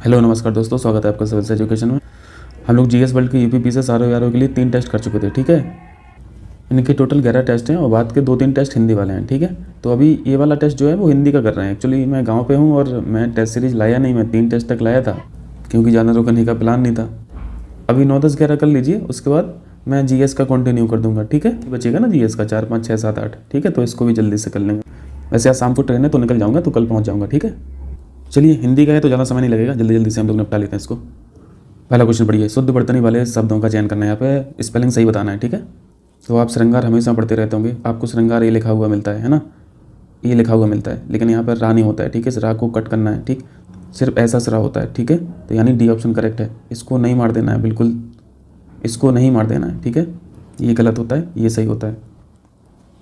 Hello नमस्कार दोस्तों, स्वागत है आपका सिविल्स एजुकेशन में। हम लोग जीएस वर्ल्ड के यूपीपीसी आरओ के लिए 3 टेस्ट कर चुके थे, ठीक है। इनके टोटल 11 टेस्ट हैं और बाद के 2-3 टेस्ट हिंदी वाले हैं, ठीक है। तो अभी ये वाला टेस्ट जो है वो हिंदी का कर रहे हैं। एक्चुअली मैं गांव पे हूँ और मैं टेस्ट सीरीज लाया नहीं, मैं 3 टेस्ट तक लाया था क्योंकि ज़्यादा रुकने का प्लान नहीं था। अभी 9, 10, 11 कर लीजिए, उसके बाद मैं जीएस का कंटिन्यू कर दूंगा, ठीक है। बचेगा ना जीएस का 4, 5, 6, 7, 8, ठीक है। तो इसको भी जल्दी से कर लेंगे। वैसे आज शाम को ट्रेन है तो निकल जाऊँगा, तो कल पहुँच जाऊँगा, ठीक है। चलिए, हिंदी का है तो ज़्यादा समय नहीं लगेगा, जल्दी जल्दी से हम लोग निपटा लेते हैं इसको। पहला क्वेश्चन पढ़िए। शुद्ध बर्तनी वाले शब्दों का चयन करना है, यहाँ पे स्पेलिंग सही बताना है, ठीक है। तो आप श्रृंगार हमेशा पढ़ते रहते होंगे, आपको श्रृंगार ये लिखा हुआ मिलता है ना, ये लिखा हुआ मिलता है, लेकिन यहाँ पर रा नहीं होता है, ठीक है। इस रा को कट करना है, ठीक, सिर्फ ऐसा सरा होता है, ठीक है। तो यानी डी ऑप्शन करेक्ट है, इसको नहीं मार देना है, बिल्कुल इसको नहीं मार देना है, ठीक है। ये गलत होता है, ये सही होता है।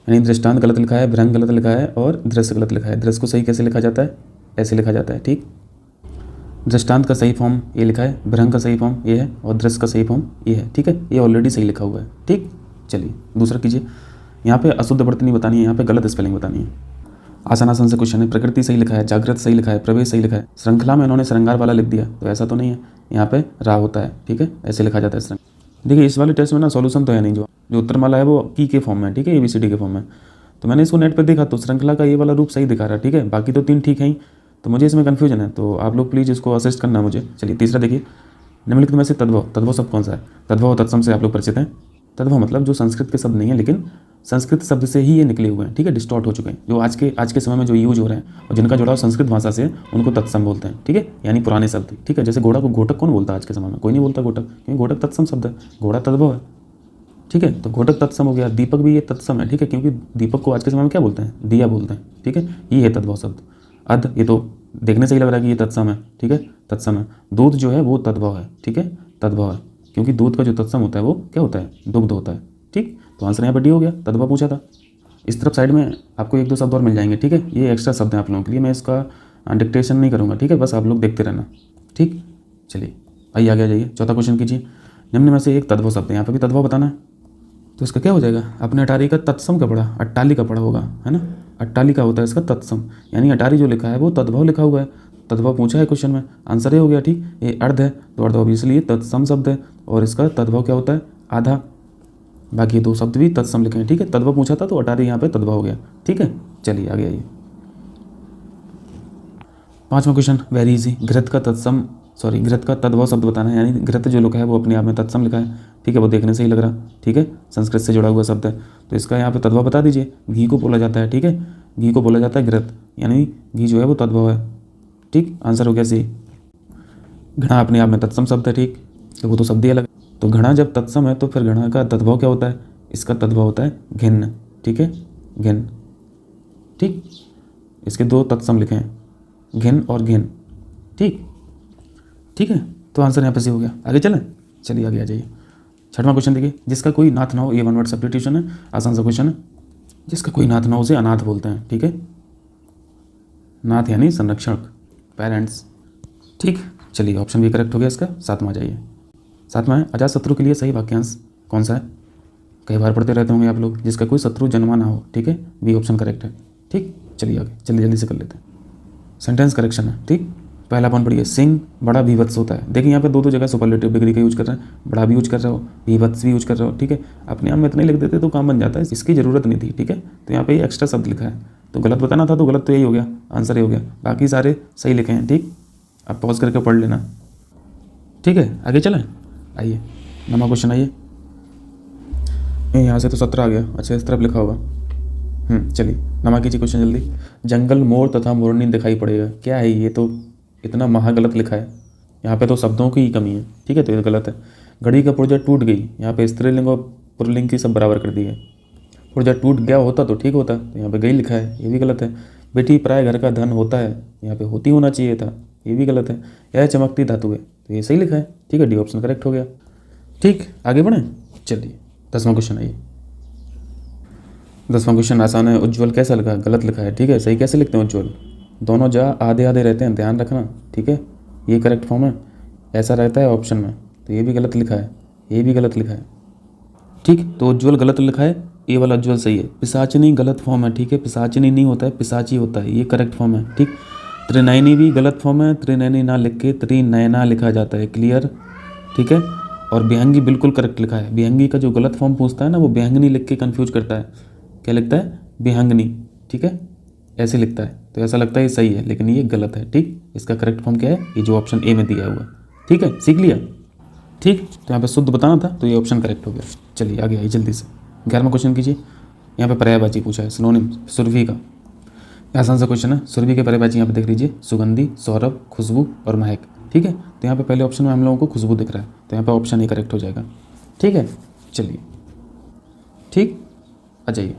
यानी दृष्टांत गलत लिखा है, भ्रंग गलत लिखा है और दृश्य गलत लिखा है। दृश्य को सही कैसे लिखा जाता है? ऐसे लिखा जाता है, ठीक। दृष्टांत का सही फॉर्म ये लिखा है, भ्रंग का सही फॉर्म ये है और दृश्य का सही फॉर्म ये है, ठीक है। ये ऑलरेडी सही लिखा हुआ है, ठीक। चलिए दूसरा कीजिए। यहाँ पे अशुद्ध बर्तनी बतानी है, यहाँ पे गलत स्पेलिंग बतानी है। आसान आसान से क्वेश्चन है। प्रकृति सही लिखा है, जागृत सही लिखा है, प्रवेश सही लिखा है। श्रृंखला में इन्होंने श्रृंगार वाला लिख दिया, तो ऐसा तो नहीं है। यहाँ पे रा होता है, ठीक है, ऐसे लिखा जाता है श्रृंगार। देखिए इस वाले टेस्ट में ना सॉल्यूशन तो है नहीं, जो उत्तरमाला है वो की के फॉर्म में, ठीक है, ABCD के फॉर्म में। तो मैंने इसको नेट पर देखा तो श्रृंखला का ये वाला रूप सही दिखा रहा है, ठीक है। बाकी तो 3 ठीक हैं, तो मुझे इसमें कन्फ्यूजन है, तो आप लोग प्लीज़ इसको असिस्ट करना मुझे। चलिए तीसरा देखिए। निम्नलिखित में से तद्भव शब्द कौन सा है? तद्भव और तत्सम से आप लोग परिचित हैं। तद्भव मतलब जो संस्कृत के शब्द नहीं है, लेकिन संस्कृत शब्द से ही ये निकले हुए हैं, ठीक है, डिस्टॉर्ट हो चुके हैं, जो आज के समय में जो यूज हो रहे हैं और जिनका जुड़ाव संस्कृत भाषा से है, उनको तत्सम बोलते हैं, ठीक है, यानी पुराने शब्द, ठीक है। जैसे घोड़ा को घोटक कौन बोलता है आज के समय में? कोई नहीं बोलता घोटक, क्योंकि घोटक तत्सम शब्द है, घोड़ा तद्भव है, ठीक है। तो घोटक तत्सम हो गया। दीपक भी ये तत्सम है, ठीक है, क्योंकि दीपक को आज के समय में क्या बोलते हैं? दिया बोलते हैं, ठीक है। ये है तद्भव शब्द। अध, ये तो देखने से ही लग रहा है कि ये तत्सम है, ठीक है, तत्सम है। दूध जो है वो तद्भव है, ठीक है, तद्भव है, क्योंकि दूध का जो तत्सम होता है वो क्या होता है? दुग्ध होता है, ठीक। तो आंसर यहाँ पर डी हो गया, तद्भव पूछा था। इस तरफ साइड में आपको 1-2 शब्द और मिल जाएंगे, ठीक है। ये एक्स्ट्रा शब्द हैं आप लोगों के लिए, मैं इसका डिक्टेशन नहीं करूँगा, ठीक है, बस आप लोग देखते रहना, ठीक। चलिए आइए आगे आ जाइए। चौथा क्वेश्चन कीजिए। निम्न में से एक तद्भव शब्द है, यहाँ पर भी तद्भव बताना है, तो इसका क्या हो जाएगा? अपने अटारी का तत्सम का पढ़ा, अट्टाली का पढ़ा होगा, है ना। अट्टाली का होता है इसका तत्सम, यानी अटारी जो लिखा है वो तद्भव लिखा हुआ है। तद्भव पूछा है क्वेश्चन में, आंसर ये हो गया, ठीक। ये अर्ध है तो अर्ध ऑब्वियसली तत्सम शब्द है और इसका तद्भव क्या होता है? आधा। बाकी 2 शब्द भी तत्सम लिखे हैं, ठीक है। तद्भव पूछा था तो अटारी यहाँ पे तद्भव हो गया, ठीक है। चलिए आगे आइए। 5वां क्वेश्चन वेरी इजी। घृत का तद्भव शब्द बताना है, यानी घृत जो लिखा है वो अपने आप में तत्सम लिखा है, ठीक है, वो देखने से ही लग रहा, ठीक है, संस्कृत से जुड़ा हुआ शब्द है, तो इसका यहाँ पे तद्भव बता दीजिए। घी को बोला जाता है, ठीक है, घी को बोला जाता है घृत, यानी घी जो है वो तद्भव है, ठीक। आंसर हो गया सी। घड़ा अपने आप में तत्सम शब्द है, ठीक, तो वो तो शब्द ही अलग। तो घड़ा जब तत्सम है तो फिर घड़ा का तद्भव क्या होता है? इसका तद्भव होता है घिन्न, ठीक है, घिन्न, ठीक। इसके 2 तत्सम लिखे हैं, घिन्न और घिन्न, ठीक, ठीक है। तो आंसर यहाँ पे सही हो गया। आगे चलें, चलिए आगे आ जाइए। 6वां क्वेश्चन देखिए। जिसका कोई नाथ ना हो, ये 1 वर्ड सब्स्टिट्यूशन है, आसान सा क्वेश्चन है। जिसका कोई नाथ ना हो उसे अनाथ बोलते हैं, ठीक है। नाथ यानी संरक्षक, पेरेंट्स, ठीक। चलिए ऑप्शन भी करेक्ट हो गया इसका। 7वां आ जाइए। 7वां है अजातशत्रु के लिए सही वाक्यांश कौन सा है? कई बार पढ़ते रहते होंगे आप लोग। जिसका कोई शत्रु जन्मा ना हो, ठीक है, बी ऑप्शन करेक्ट है, ठीक। चलिए आगे जल्दी जल्दी से कर लेते हैं। सेंटेंस करेक्शन है, ठीक। पहला पॉइंट पढ़िए। सिंह बड़ा बीभत्स होता है। देखिए यहाँ पे 2 जगह सुपरलेटिव डिग्री का यूज कर रहे हैं, बड़ा भी यूज कर रहे हो, बीभत्स भी यूज कर रहे हो, ठीक है। अपने आप में इतना ही लिख देते तो काम बन जाता है, इसकी ज़रूरत नहीं थी, ठीक है। तो यहाँ पे ये एक्स्ट्रा शब्द लिखा है, तो गलत बताना था, तो गलत तो यही हो गया, आंसर ये हो गया। बाकी सारे सही लिखे हैं, ठीक। आप पॉज करके पढ़ लेना, ठीक है। आगे चलें, आइए 9वां क्वेश्चन आइए। यहाँ से तो 17 आ गया, अच्छा इस तरफ लिखा होगा। चलिए 9वां कीजिए क्वेश्चन जल्दी। जंगल मोर तथा मोरनी दिखाई पड़ेगा, क्या है ये? तो इतना महागलत लिखा है, यहाँ पे तो शब्दों की ही कमी है, ठीक है, तो ये गलत है। घड़ी का पुर्जा टूट गई, यहाँ पे स्त्रीलिंग और पुल्लिंग की सब बराबर कर दी है। पुर्जा टूट गया होता तो ठीक होता, तो यहाँ पे गई लिखा है, ये भी गलत है। बेटी पराए घर का धन होता है, यहाँ पे होती होना चाहिए था, ये भी गलत है। यह चमकती धातु है, तो ये सही लिखा है, ठीक है, डी ऑप्शन करेक्ट हो गया, ठीक। आगे बढ़ें, चलिए 10वां क्वेश्चन आइए। 10वां क्वेश्चन आसान है। उज्ज्वल कैसा लिखा है? गलत लिखा है, ठीक है। सही कैसे लिखते हैं? उज्ज्वल दोनों जा आधे आधे रहते हैं, ध्यान रखना, ठीक है, ये करेक्ट फॉर्म है। ऐसा रहता है ऑप्शन में, तो ये भी गलत लिखा है, ये भी गलत लिखा है, ठीक। तो उज्ज्वल गलत लिखा है, ये वाला उज्ज्वल सही है। पिशाचिनी गलत फॉर्म है, ठीक है, पिशाचिनी नहीं होता है, पिशाची होता है, ये करेक्ट फॉर्म है, ठीक। त्रिनयनी भी गलत फॉर्म है, त्रिनयनी ना लिख के त्रिनयना लिखा जाता है, क्लियर, ठीक है। और विहंगी बिल्कुल करेक्ट लिखा है। विहंगी का जो गलत फॉर्म पूछता है ना वो विहंगनी लिख के कन्फ्यूज करता है, क्या लिखता है, विहंगनी, ठीक है, ऐसे लिखता है, तो ऐसा लगता है ये सही है लेकिन ये गलत है, ठीक। इसका करेक्ट फॉर्म क्या है, ये जो ऑप्शन ए में दिया हुआ है, ठीक है, सीख लिया, ठीक। तो यहाँ पे शुद्ध बताना था तो ये ऑप्शन करेक्ट हो गया। चलिए आगे आइए जल्दी से 11वां क्वेश्चन कीजिए। यहाँ पे पर्यायवाची पूछा है, सिनोनिम, सुरभि का आसान सा क्वेश्चन है। सुरभि के पर्यायवाची यहाँ पे देख लीजिए, सुगंधी, सौरभ, खुशबू और महक, ठीक है। तो यहाँ पे पहले ऑप्शन में हम लोगों को खुशबू दिख रहा है, तो यहाँ पे ऑप्शन ए करेक्ट हो जाएगा, ठीक है। चलिए, ठीक, आ जाइए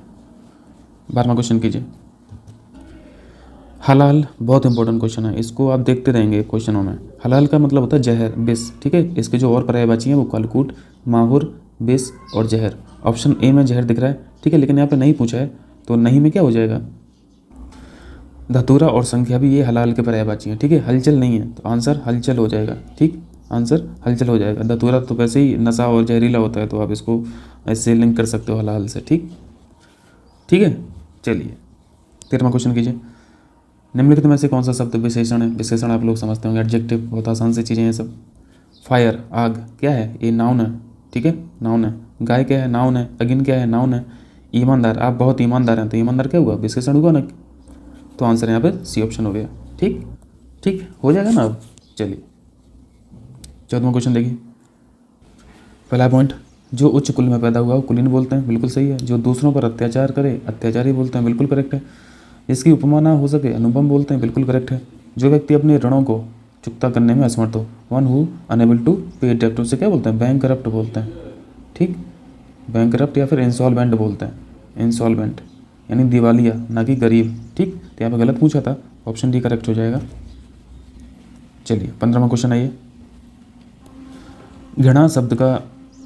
12वां क्वेश्चन कीजिए। हलाल बहुत इंपॉर्टेंट क्वेश्चन है, इसको आप देखते रहेंगे क्वेश्चनों में। हलाल का मतलब होता है जहर, विष, ठीक है। इसके जो और पर्यायवाची हैं वो कालकूट, माहुर, विष और जहर। ऑप्शन ए में जहर दिख रहा है, ठीक है, लेकिन यहाँ पे नहीं पूछा है, तो नहीं में क्या हो जाएगा, धतूरा और संख्या भी ये हलाल के पर्यायवाची हैं, ठीक है। हलचल नहीं है तो आंसर हलचल हो जाएगा, ठीक, आंसर हलचल हो जाएगा। धतूरा तो वैसे ही नशा और जहरीला होता है, तो आप इसको ऐसे लिंक कर सकते हो हलाल से, ठीक, ठीक है। चलिए 13वां क्वेश्चन कीजिए। निम्नलिखित में से कौन सा शब्द विशेषण है। विशेषण आप लोग समझते होंगे, एडजेक्टिव, बहुत आसान सी चीज़ें हैं सब। फायर, आग, क्या है, ये नाउन है, ठीक है, नाउन है। गाय क्या है, नाउन है। अगिन क्या है, नाउन है। ईमानदार, आप बहुत ईमानदार हैं, तो ईमानदार क्या हुआ, विशेषण हुआ ना, तो आंसर यहाँ पे सी ऑप्शन हो गया, ठीक, ठीक हो जाएगा ना अब। चलिए 14वां क्वेश्चन देखिए। पहला पॉइंट, जो उच्च कुल में पैदा हुआ वो कुलीन बोलते हैं, बिल्कुल सही है। जो दूसरों पर अत्याचार करे अत्याचारी बोलते हैं, बिल्कुल करेक्ट है। इसकी उपमा ना हो सके अनुपम बोलते हैं, बिल्कुल करेक्ट है। जो व्यक्ति अपने ऋणों को चुकता करने में असमर्थ हो, वन हु अनेबल टू पे डेब्ट, उसे क्या बोलते हैं, बैंकरप्ट बोलते हैं, ठीक, बैंकरप्ट या फिर इंसॉल्वेंट बोलते हैं, इंसॉल्वेंट यानी दिवालिया, ना कि गरीब, ठीक। तो यहाँ पे गलत पूछा था, ऑप्शन डी करेक्ट हो जाएगा। चलिए 15वां क्वेश्चन आइए। घृणा शब्द का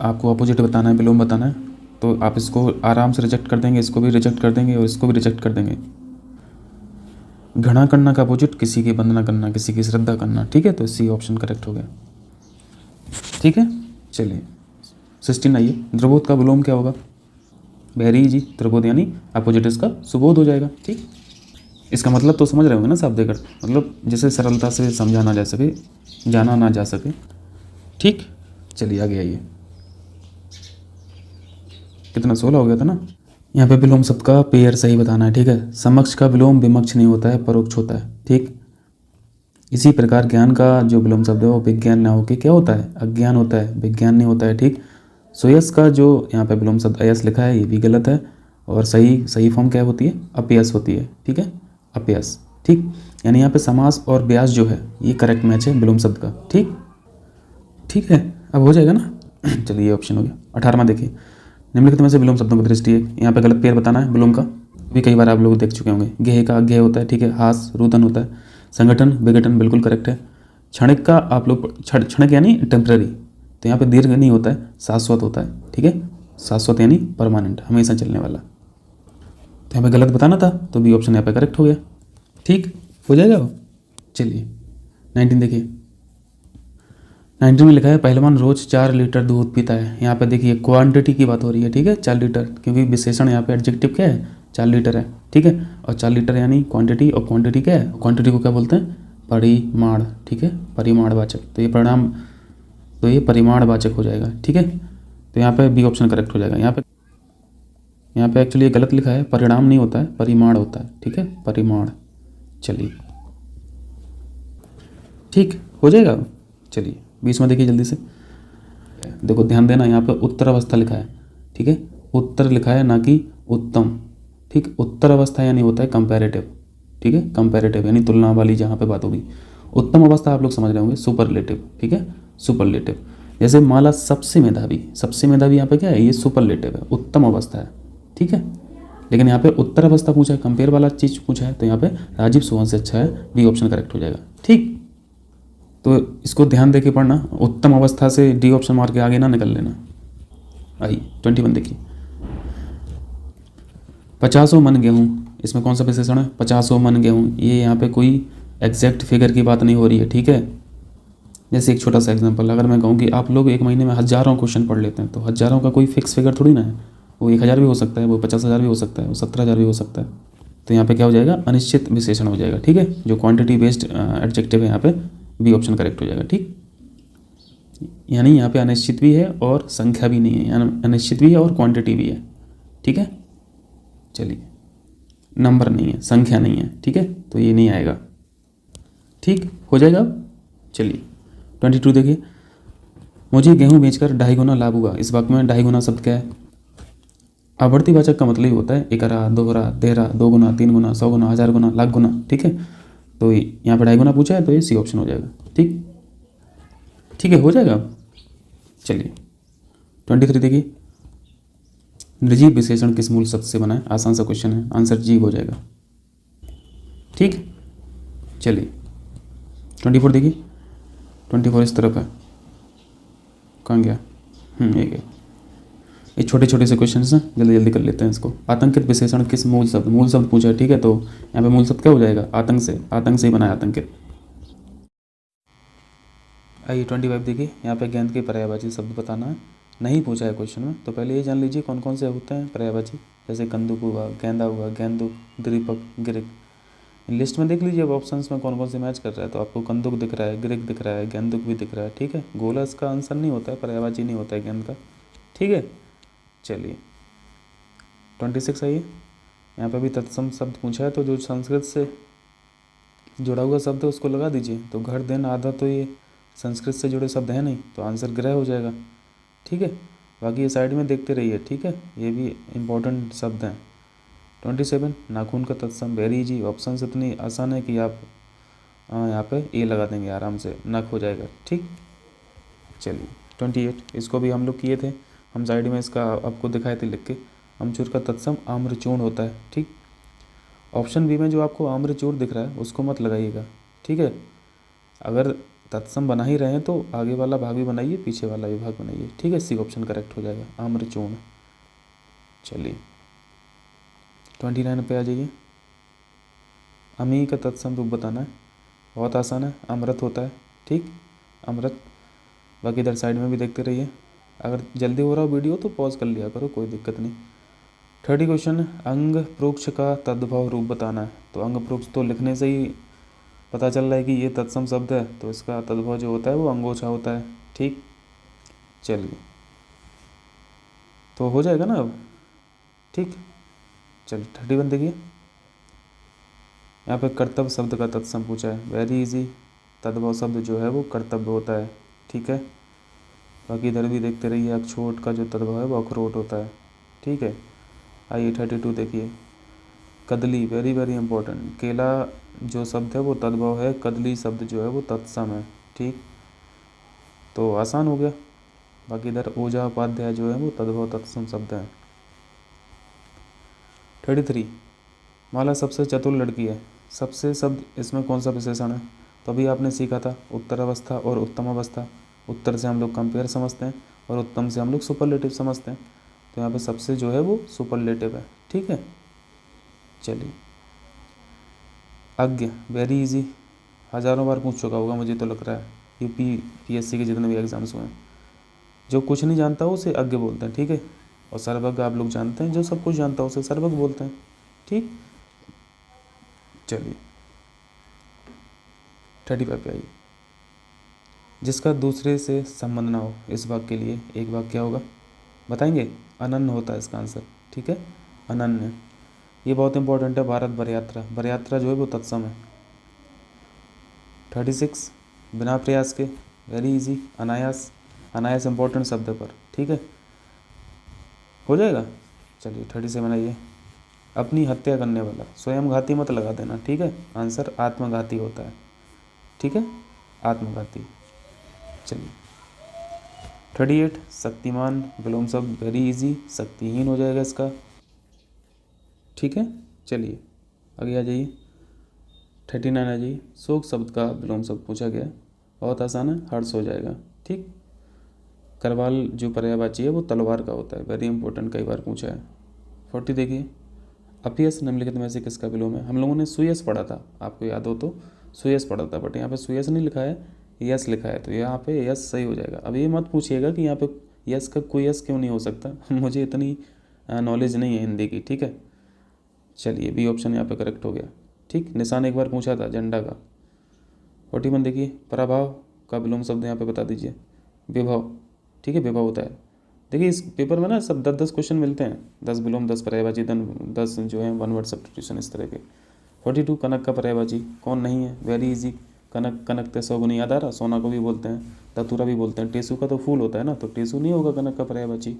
आपको अपोजिट बताना है, विलोम बताना है, तो आप इसको आराम से रिजेक्ट कर देंगे, इसको भी रिजेक्ट कर देंगे और इसको भी रिजेक्ट कर देंगे। घृणा करना का अपोजिट किसी की वंदना करना, किसी की श्रद्धा करना, ठीक है, तो सी ऑप्शन करेक्ट हो गया, ठीक है। चलिए 16 आइए। द्रबोध का विलोम क्या होगा, बहरी जी, द्रबोध यानी अपोजिट इसका सुबोध हो जाएगा, ठीक। इसका मतलब तो समझ रहे होंगे ना साहब, देकर मतलब जैसे सरलता से समझा ना जा सके, जाना ना जा सके, ठीक। चलिए आगे आइए, कितना 16 हो गया था ना। यहाँ पे विलोम शब्द का पेयर सही बताना है, ठीक है। समक्ष का विलोम विमक्ष नहीं होता है, परोक्ष होता है, ठीक। इसी प्रकार ज्ञान का जो विलोम शब्द है वो विज्ञान ना होकर क्या होता है, अज्ञान होता है, विज्ञान नहीं होता है, ठीक। सुयस का जो यहाँ पे विलोम शब्द अयस लिखा है ये भी गलत है, और सही फॉर्म क्या होती है, अपयस होती है, ठीक है, अपयस, ठीक। यानी यहाँ पे समास और ब्यास जो है ये करेक्ट मैच है विलोम शब्द का, ठीक, ठीक है। अब हो जाएगा ना। चलिए ये ऑप्शन हो गया। 18वां देखिए। निम्नलिखित में से विलोम शब्दों की दृष्टि है, यहाँ पे गलत पेयर बताना है विलोम का, भी कई बार आप लोग देख चुके होंगे। गेह का गेह होता है, ठीक है। हास रुदन होता है। संगठन विघटन बिल्कुल करेक्ट है। क्षणिक का आप लोग क्षणिक यानी टेम्पररी, तो यहाँ पे दीर्घ नहीं होता है, शाश्वत होता है, ठीक है, शाश्वत यानी परमानेंट, हमेशा चलने वाला। तो यहाँ पे गलत बताना था, तो बी ऑप्शन यहाँ पे करेक्ट हो गया, ठीक हो जाएगा वो। चलिए 19 देखिए। 19 में लिखा है पहलवान रोज 4 लीटर दूध पीता है। यहाँ पे देखिए क्वांटिटी की बात हो रही है, ठीक है, 4 लीटर, क्योंकि विशेषण यहाँ पे एडजेक्टिव क्या है, 4 लीटर है, ठीक है। और 4 लीटर यानी क्वांटिटी, और क्वांटिटी क्या है, क्वांटिटी को क्या बोलते हैं, परिमाण, ठीक है, परिमाणवाचक। तो ये परिमाणवाचक हो जाएगा, ठीक है। तो यहाँ पे बी ऑप्शन करेक्ट हो जाएगा। यहाँ पे एक्चुअली ये गलत लिखा है, परिणाम नहीं होता है, परिमाण होता है, ठीक है, परिमाण। चलिए ठीक हो जाएगा। चलिए 20 में देखिए जल्दी से, देखो ध्यान देना, यहाँ पे उत्तर अवस्था लिखा है, ठीक है, उत्तर लिखा है ना कि उत्तम, ठीक। उत्तर अवस्था यानी होता है कंपैरेटिव, ठीक है, कंपैरेटिव यानी तुलना वाली जहाँ पे बात होगी। उत्तम अवस्था आप लोग समझ रहे होंगे, सुपरलेटिव, ठीक है, सुपरलेटिव। जैसे माला सबसे मेधावी यहाँ पे क्या है, ये सुपरलेटिव है, उत्तम अवस्था है, ठीक है। लेकिन यहाँ पे उत्तर अवस्था पूछा है, कंपेयर वाला चीज़ पूछा है, तो यहाँ पे राजीव सुवन से अच्छा है, बी ऑप्शन करेक्ट हो जाएगा, ठीक। तो इसको ध्यान देके पढ़ना, उत्तम अवस्था से डी ऑप्शन मार के आगे ना निकल लेना। आइए 21 देखिए। 50 मन गेहूँ, इसमें कौन सा विशेषण है, 50 मन गेहूँ। ये यहाँ पे कोई एग्जैक्ट फिगर की बात नहीं हो रही है, ठीक है। जैसे एक छोटा सा एग्जांपल, अगर मैं कहूँ कि आप लोग एक महीने में हज़ारों क्वेश्चन पढ़ लेते हैं, तो हज़ारों का कोई फिक्स फिगर थोड़ी ना है, वो 1000 भी हो सकता है, वो 50,000 भी हो सकता है, वो 70,000 भी हो सकता है, तो यहाँ पे क्या हो जाएगा, अनिश्चित विशेषण हो जाएगा। ठीक है, जो क्वांटिटी बेस्ड एडजेक्टिव है यहाँ पे बी ऑप्शन करेक्ट हो जाएगा। ठीक, यानी यहाँ पे अनिश्चित भी है और संख्या भी नहीं है, यानी अनिश्चित भी है और क्वांटिटी भी है। ठीक है, चलिए, नंबर नहीं है, संख्या नहीं है। ठीक है, तो ये नहीं आएगा। ठीक हो जाएगा। चलिए 22 देखिए, मुझे गेहूं बेचकर 2.5 गुना लाभ हुआ। इस वाक्य में 2.5 गुना शब्द क्या है? आवर्ती वाचक का मतलब ही होता है एकरा, दोहरा, तेरह, 2 गुना, 3 गुना, 100 गुना, 1000 गुना, लाख गुना। ठीक है, तो यहाँ पर 2.5 गुना पूछा है तो ये सी ऑप्शन हो जाएगा। ठीक, ठीक है, हो जाएगा। चलिए 23 देखिए, निर्जीव विशेषण किस मूल शब्द से बना है? आसान सा क्वेश्चन है, आंसर जीव हो जाएगा। ठीक, चलिए 24 देखिए, 24 इस तरफ है, कहाँ गया? ये छोटे छोटे से क्वेश्चन हैं, जल्दी जल्दी कर लेते हैं इसको। आतंकित विशेषण किस मूल शब्द पूछा है। ठीक है, तो यहाँ पे मूल शब्द क्या हो जाएगा? आतंक से ही बना है आतंकित। आइए 25 देखिए, यहाँ पे गेंद के पर्यायवाची शब्द बताना है, नहीं पूछा है क्वेश्चन में। तो पहले ये जान लीजिए कौन कौन से होते हैं पर्यायवाची, जैसे कंदुक हुआ, गेंदा हुआ, गेंदुक, दीपक, गिरिक। लिस्ट में देख लीजिए अब ऑप्शंस में कौन कौन से मैच कर रहा है। तो आपको कंदुक दिख रहा है, गिरिक दिख रहा है, गेंदुक भी दिख रहा है। ठीक है, गोला इसका आंसर नहीं होता है, पर्यायवाची नहीं होता है गेंद का। ठीक है, चलिए 26 आइए, यहाँ पे भी तत्सम शब्द पूछा है, तो जो संस्कृत से जुड़ा हुआ शब्द है उसको लगा दीजिए। तो घर, दिन, आधा, तो ये संस्कृत से जुड़े शब्द हैं नहीं, तो आंसर ग्रह हो जाएगा। ठीक है, बाकी ये साइड में देखते रहिए। ठीक है, ये भी इम्पोर्टेंट शब्द हैं। 27 नाखून का तत्सम, वेरी इजी। ऑप्शन इतनी आसान है कि आप यहाँ पे ए लगा देंगे आराम से, नख हो जाएगा। ठीक, चलिए 28, इसको भी हम लोग किए थे, हम साइड में इसका आपको दिखाए थे लिख के। अमचूर का तत्सम आम्रचूर्ण होता है। ठीक, ऑप्शन बी में जो आपको आम्रचूर्ण दिख रहा है उसको मत लगाइएगा। ठीक है, अगर तत्सम बना ही रहे हैं तो आगे वाला भाग भी बनाइए, पीछे वाला भी भाग बनाइए। ठीक है, सी ऑप्शन करेक्ट हो जाएगा, आम्रचूर्ण। चलिए 29 पे आ जाइए, अमी का तत्सम रूप बताना है, बहुत आसान है, अमृत होता है। ठीक, अमृत। बाकी इधर साइड में भी देखते रहिए, अगर जल्दी हो रहा हो वीडियो तो पॉज कर लिया करो, कोई दिक्कत नहीं। 30 क्वेश्चन, अंग प्रोक्ष का तद्भव रूप बताना है। तो अंग प्रोक्ष तो लिखने से ही पता चल रहा है कि ये तत्सम शब्द है, तो इसका तद्भव जो होता है वो अंगोछा होता है। ठीक, चलिए तो हो जाएगा ना अब। ठीक, चलिए 31 देखिए, यहाँ पे कर्तव्य शब्द का तत्सम पूछा है, वेरी इजी। तद्भव शब्द जो है वो कर्तव्य होता है। ठीक है, बाकी इधर भी देखते रहिए, अखरोट का जो तद्भव है वो अखरोट होता है। ठीक है, आइए 32 देखिए, कदली, वेरी वेरी इंपॉर्टेंट। केला जो शब्द है वो तद्भव है, कदली शब्द जो है वो तत्सम है। ठीक, तो आसान हो गया। बाकी इधर ओझा उपाध्याय जो है वो तद्भव तत्सम शब्द है। 33, माला सबसे चतुर लड़की है। सबसे शब्द इसमें कौन सा विशेषण है? तो अभी आपने सीखा था उत्तर अवस्था और उत्तम अवस्था। उत्तर से हम लोग कंपेयर समझते हैं और उत्तम से हम लोग सुपरलेटिव समझते हैं। तो यहाँ पे सबसे जो है वो सुपरलेटिव है। ठीक है, चलिए अज्ञ, वेरी इजी, हज़ारों बार पूछ चुका होगा मुझे तो लग रहा है, यूपीपीएससी के जितने भी एग्जाम्स हुए हैं। जो कुछ नहीं जानता हो उसे अज्ञ बोलते हैं। ठीक है, और सर्वज्ञ आप लोग जानते हैं, जो सब कुछ जानता हो उसे सर्वज्ञ बोलते हैं। ठीक, चलिए 35 पे आइए, जिसका दूसरे से संबंध ना हो। इस वाक्य के लिए एक वाक्य क्या होगा बताएंगे? अनन्य होता है इसका आंसर। ठीक है, अनन्य, ये बहुत इंपॉर्टेंट है। भारत बरयात्रा, बरयात्रा जो है वो तत्सम है। 36, बिना प्रयास के, वेरी इजी, अनायास। अनायास इंपॉर्टेंट शब्द पर। ठीक है, हो जाएगा। चलिए 37 आइए, अपनी हत्या करने वाला, स्वयं घाती मत लगा देना। ठीक है, आंसर आत्मघाती होता है। ठीक है, आत्मघाती। चलिए 38, शक्तिमान, विलोम शब्द, वेरी इजी, शक्तिहीन हो जाएगा इसका। ठीक है, चलिए आगे आ जाइए, 39 आ जाइए, शोक शब्द का विलोम शब्द पूछा गया, बहुत आसान है, हर्ष हो जाएगा। ठीक, करवाल जो पर्यायवाची है वो तलवार का होता है, वेरी इंपॉर्टेंट, कई बार पूछा है। 40 देखिए, अपयश निम्नलिखित में से किसका विलोम है? हम लोगों ने सुयश पढ़ा था, आपको याद हो तो सुयश पढ़ा था, बट यहाँ पे सुयश नहीं लिखा है, यश लिखा है, तो यहाँ पे यश सही हो जाएगा। अब ये मत पूछिएगा कि यहाँ पे यश का कोई यश क्यों नहीं हो सकता मुझे इतनी नॉलेज नहीं है हिंदी की। ठीक है, चलिए बी ऑप्शन यहाँ पे करेक्ट हो गया। ठीक, निशान एक बार पूछा था झंडा का। 41 देखिए, पराभव का विलोम शब्द यहाँ पे बता दीजिए। विभव, ठीक है, विभव होता है। देखिए इस पेपर में ना सब 10-10 क्वेश्चन मिलते हैं, 10 विलोम, 10 पर्यायवाची, 10 जो है वन वर्ड सब्स्टिट्यूशन, इस तरह के। 42 कनक का पर्यायवाची कौन नहीं है, वेरी इजी। कनक, कनक ते 100 गुनी याद आ रहा, सोना को भी बोलते हैं, धतूरा भी बोलते हैं। टेसू का तो फूल होता है ना, तो टेसू नहीं होगा कनक का पर्यायवाची।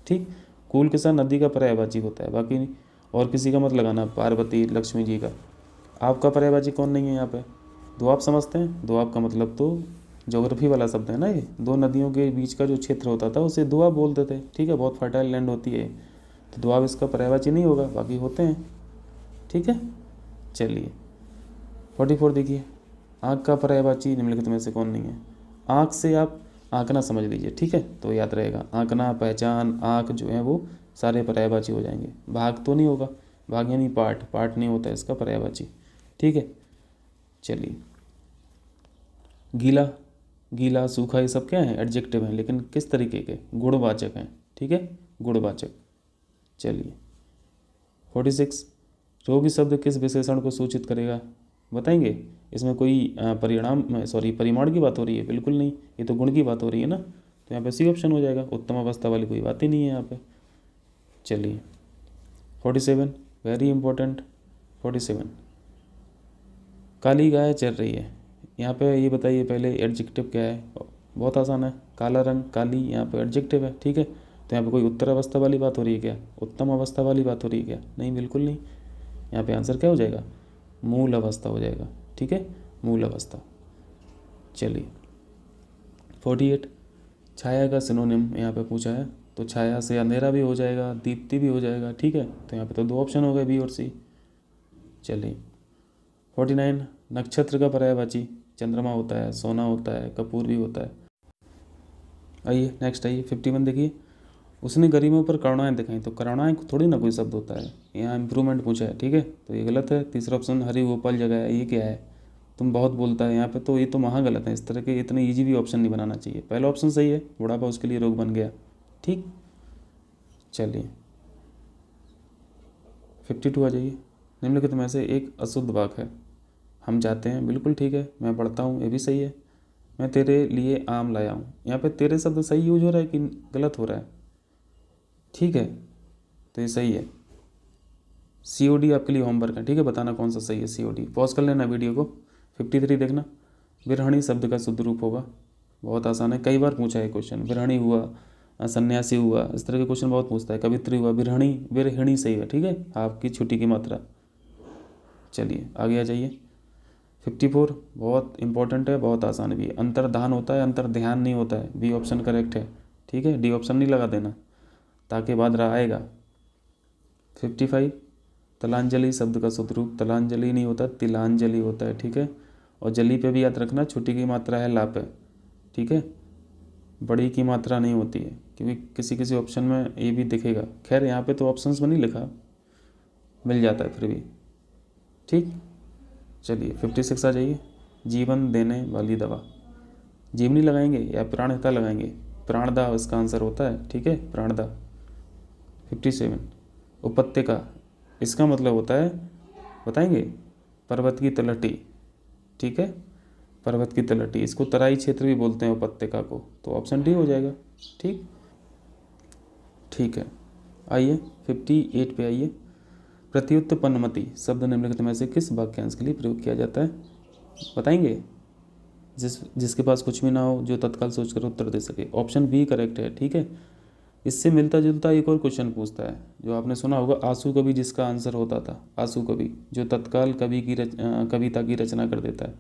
ठीक, कुल के साथ नदी का पर्यायवाची होता है, बाकी नहीं। और किसी का मत लगाना, पार्वती, लक्ष्मी जी का। आपका पर्यायवाची कौन नहीं है यहाँ पे, दोआब समझते हैं। दोआब का मतलब तो ज्योग्राफी वाला शब्द है ना, ये दो नदियों के बीच का जो क्षेत्र होता था उसे दोआब बोलते थे। ठीक है, बहुत फर्टाइल लैंड होती है, तो दोआब इसका पर्यायवाची नहीं होगा, बाकी होते हैं। ठीक है, चलिए 44 देखिए, आँख का पर्यायवाची निम्नलिखित में से कौन नहीं है। आँख से आप आँकना समझ लीजिए, ठीक है, तो याद रहेगा। आँकना, पहचान, आँख जो है वो सारे पर्यायवाची हो जाएंगे। भाग तो नहीं होगा, भाग यानी पार्ट, पार्ट नहीं होता है इसका पर्यायवाची। ठीक है, चलिए गीला, गीला, सूखा, ये सब क्या है, एडजेक्टिव हैं, लेकिन किस तरीके के, गुणवाचक हैं। ठीक है, गुणवाचक। चलिए 46 रोगी शब्द किस विशेषण को सूचित करेगा, बताएंगे। इसमें कोई परिमाण की बात हो रही है, बिल्कुल नहीं, ये तो गुण की बात हो रही है ना, तो यहाँ पे सी ऑप्शन हो जाएगा। उत्तम अवस्था वाली कोई बात ही नहीं है यहाँ पे। चलिए 47 वेरी इंपॉर्टेंट। 47 काली गाय चल रही है, यहाँ पे ये बताइए पहले एडजेक्टिव क्या है। बहुत आसान है, काला रंग, काली, यहाँ पे एडजेक्टिव है। ठीक है, तो यहाँ पे कोई उत्तर अवस्था वाली बात हो रही है क्या, उत्तम अवस्था वाली बात हो रही है क्या, नहीं, बिल्कुल नहीं। यहाँ पे आंसर क्या हो जाएगा, मूल अवस्था हो जाएगा। ठीक है, मूल अवस्था। चलिए 48 छाया का सिनोनिम यहाँ पे पूछा है, तो छाया से अंधेरा भी हो जाएगा, दीप्ति भी हो जाएगा। ठीक है, तो यहाँ पे तो 2 ऑप्शन हो गए, बी और सी। चलिए 49 नक्षत्र का पर्यायवाची चंद्रमा होता है, सोना होता है, कपूर भी होता है। आइए नेक्स्ट, आइए 51 देखिए, उसने गरीबों पर करुणाएं दिखाई, तो करुणाएं थोड़ी ना कोई शब्द होता है, यहाँ इम्प्रूवमेंट पूछा है। ठीक है, तो ये गलत है। तीसरा ऑप्शन हरि गोपाल जगह है, ये क्या है, तुम बहुत बोलता है यहाँ पे, तो ये तो महा गलत है। इस तरह के इतने ईजी भी ऑप्शन नहीं बनाना चाहिए। पहला ऑप्शन सही है, बुढ़ापा उसके लिए रोग बन गया। ठीक, चलिए 52 आ जाइए, निम्नलिखित में से एक अशुद्ध वाक्य है। हम जाते हैं, बिल्कुल ठीक है। मैं पढ़ता हूँ, ये भी सही है। मैं तेरे लिए आम लाया हूँ, यहाँ पे तेरे शब्द सही यूज हो रहा है कि गलत हो रहा है, ठीक है, तो ये सही है। COD आपके लिए होमवर्क है, ठीक है, बताना कौन सा सही है। COD पॉज कर लेना वीडियो को। 53 देखना, विरहणी शब्द का शुद्ध रूप होगा, बहुत आसान है, कई बार पूछा है क्वेश्चन। विरहणी हुआ, सन्यासी हुआ, इस तरह के क्वेश्चन बहुत पूछता है। कवित्री हुआ, विरहणी, विरहिणी सही है। ठीक है, आपकी छुट्टी की मात्रा। चलिए आगे आ जाइए। 54 बहुत इंपॉर्टेंट है, बहुत आसान भी है। अंतर्धान होता है, अंतर ध्यान नहीं होता है। बी ऑप्शन करेक्ट है। ठीक है, डी ऑप्शन नहीं लगा देना, ताकि बाद रहा आएगा। 55 तलांजलि शब्द का शुद्ध रूप, तलांजलि नहीं होता, तिलांजलि होता है। ठीक है, और जली पे भी याद रखना, छुट्टी की मात्रा है ला पे। ठीक है, बड़ी की मात्रा नहीं होती है, क्योंकि किसी किसी ऑप्शन में ये भी दिखेगा। खैर यहाँ पे तो ऑप्शंस में नहीं लिखा, मिल जाता है फिर भी। ठीक, चलिए 56 आ जाइए, जीवन देने वाली दवा। जीवनी लगाएंगे या प्राणहिता लगाएंगे, प्राणदा इसका आंसर होता है। ठीक है, प्राणदा। 57 उपत्यका, इसका मतलब होता है, बताएंगे, पर्वत की तलहटी। ठीक है, पर्वत की तलहटी, इसको तराई क्षेत्र भी बोलते हैं उपत्यका को, तो ऑप्शन डी हो जाएगा। ठीक, ठीक है, आइए 58 पे आइए। प्रत्युत्पन्नमति शब्द निम्नलिखित में से किस वाक्यांश के लिए प्रयोग किया जाता है, बताएंगे। जिसके पास कुछ भी ना हो, जो तत्काल सोचकर उत्तर दे सके। ऑप्शन बी करेक्ट है। ठीक है, इससे मिलता जुलता एक और क्वेश्चन पूछता है, जो आपने सुना होगा, आंसू कवि, जिसका आंसर होता था आंसू कवि, जो तत्काल कविता की रचना कर देता है,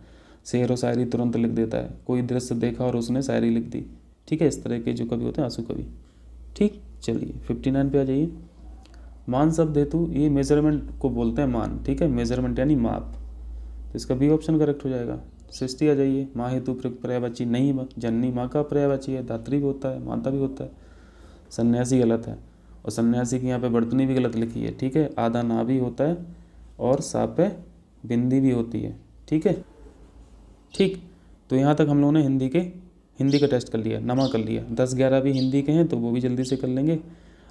शेर और शायरी तुरंत लिख देता है, कोई दृश्य देखा और उसने शायरी लिख दी। ठीक है, इस तरह के जो कवि होते हैं आंसू कवि। ठीक, चलिए 59 पे आ जाइए। मान शब्द हेतु, ये मेजरमेंट को बोलते हैं मान। ठीक है, मेजरमेंट यानी माप, तो इसका बी ऑप्शन करेक्ट हो जाएगा। 60 आ जाइए, माँ हेतु प्रयुक्त पर्यायवाची नहीं, जननी माँ का पर्यायवाची है, धात्री भी होता है, माता भी होता है। सन्यासी गलत है, और सन्यासी की यहाँ पे वर्तनी भी गलत लिखी है। ठीक है, आधा ना भी होता है, और सा पे बिंदी भी होती है। ठीक है, ठीक, तो यहाँ तक हम लोगों ने हिंदी का टेस्ट कर लिया, नमा कर लिया। 10-11 भी हिंदी के हैं, तो वो भी जल्दी से कर लेंगे।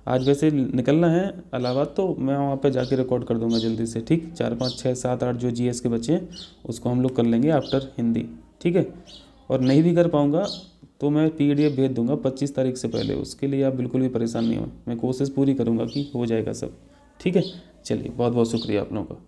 आज वैसे निकलना है इलाहाबाद, तो मैं वहाँ पे जाके रिकॉर्ड कर दूंगा जल्दी से, ठीक। 4 5 6 7 8 जो जीएस के बच्चे हैं उसको हम लोग कर लेंगे आफ्टर हिंदी, ठीक है। और नहीं भी कर पाऊँगा तो मैं PDF भेज दूंगा 25 तारीख से पहले, उसके लिए आप बिल्कुल भी परेशान नहीं हो, मैं कोशिश पूरी करूँगा कि हो जाएगा सब, ठीक है। चलिए बहुत बहुत शुक्रिया आप लोगों का।